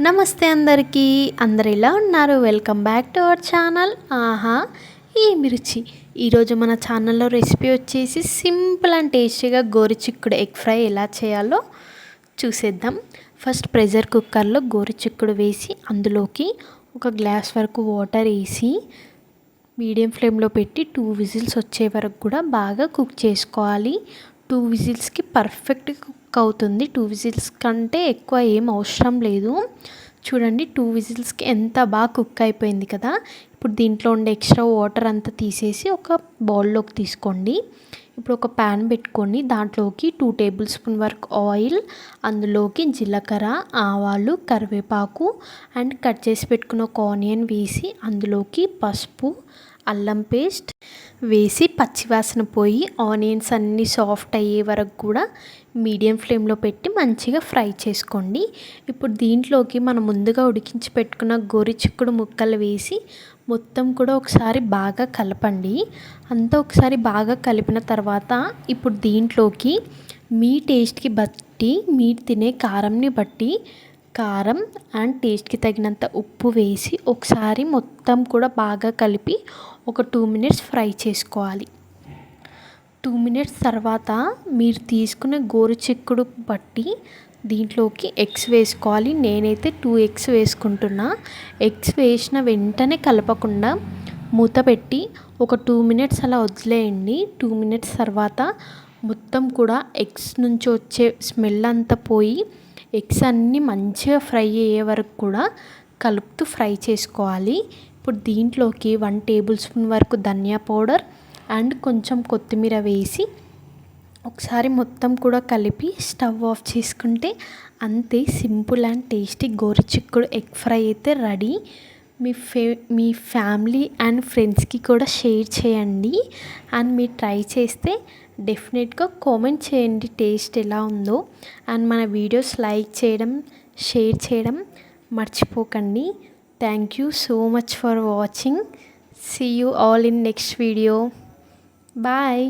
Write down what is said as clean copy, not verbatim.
నమస్తే అందరికీ, అందరు ఎలా ఉన్నారు? Welcome back to our channel ఆహా ఈ మిర్చి. ఈరోజు మన ఛానల్లో రెసిపీ వచ్చేసి సింపుల్ అండ్ టేస్టీగా గోరుచిక్కుడు ఎగ్ ఫ్రై ఎలా చేయాలో చూసేద్దాం. ఫస్ట్ ప్రెషర్ కుక్కర్లో గోరుచిక్కుడు వేసి అందులోకి ఒక గ్లాస్ వరకు వాటర్ వేసి మీడియం ఫ్లేమ్లో పెట్టి 2 విజిల్స్ వచ్చే వరకు కూడా బాగా కుక్ చేసుకోవాలి. 2 విజిల్స్కి పర్ఫెక్ట్గా కుక్ అవుతుంది. 2 విజిల్స్ కంటే ఎక్కువ ఏం అవసరం లేదు. చూడండి 2 విజిల్స్కి ఎంత బాగా కుక్ అయిపోయింది కదా. ఇప్పుడు దీంట్లో ఉండే ఎక్స్ట్రా వాటర్ అంతా తీసేసి ఒక బౌల్లోకి తీసుకోండి. ఇప్పుడు ఒక ప్యాన్ పెట్టుకొని దాంట్లోకి 2 టేబుల్ స్పూన్ వరకు ఆయిల్, అందులోకి జీలకర్ర, ఆవాలు, కరివేపాకు అండ్ కట్ చేసి పెట్టుకున్న ఒక ఆనియన్ వేసి అందులోకి పసుపు, అల్లం పేస్ట్ వేసి పచ్చివాసన పోయి ఆనియన్స్ అన్నీ సాఫ్ట్ అయ్యే వరకు కూడా మీడియం ఫ్లేమ్లో పెట్టి మంచిగా ఫ్రై చేసుకోండి. ఇప్పుడు దీంట్లోకి మనం ముందుగా ఉడికించి పెట్టుకున్న గోరుచిక్కుడు ముక్కలు వేసి మొత్తం కూడా ఒకసారి బాగా కలపండి. అంతా ఒకసారి బాగా కలిపిన తర్వాత ఇప్పుడు దీంట్లోకి మీ టేస్ట్కి బట్టి మీరు తినే కారంని బట్టి కారం అండ్ టేస్ట్కి తగినంత ఉప్పు వేసి ఒకసారి మొత్తం కూడా బాగా కలిపి ఒక 2 మినిట్స్ ఫ్రై చేసుకోవాలి. 2 మినిట్స్ తర్వాత మీరు తీసుకునే గోరుచిక్కుడు బట్టి దీంట్లోకి ఎగ్స్ వేసుకోవాలి. నేనైతే 2 ఎగ్స్ వేసుకుంటున్నా. ఎగ్స్ వేసిన వెంటనే కలపకుండా మూత పెట్టి ఒక 2 మినిట్స్ అలా వదిలేయండి. 2 మినిట్స్ తర్వాత మొత్తం కూడా ఎగ్స్ నుంచి వచ్చే స్మెల్ అంతా పోయి ఎగ్స్ అన్నీ మంచిగా ఫ్రై అయ్యే వరకు కూడా కలుపుతూ ఫ్రై చేసుకోవాలి. ఇప్పుడు దీంట్లోకి 1 టేబుల్ స్పూన్ వరకు ధనియా పౌడర్ అండ్ కొంచెం కొత్తిమీర వేసి ఒకసారి మొత్తం కూడా కలిపి స్టవ్ ఆఫ్ చేసుకుంటే అంతే, సింపుల్ అండ్ టేస్టీ గోరుచిక్కుడు ఎగ్ ఫ్రై అయితే రెడీ. మీ ఫ్యామిలీ అండ్ ఫ్రెండ్స్కి కూడా షేర్ చేయండి. అండ్ మీరు ట్రై చేస్తే డెఫినెట్గా కామెంట్ చేయండి టేస్ట్ ఎలా ఉందో. అండ్ మన వీడియోస్ లైక్ చేయడం, షేర్ చేయడం మర్చిపోకండి. Thank you so much for watching. See you all in next video. Bye.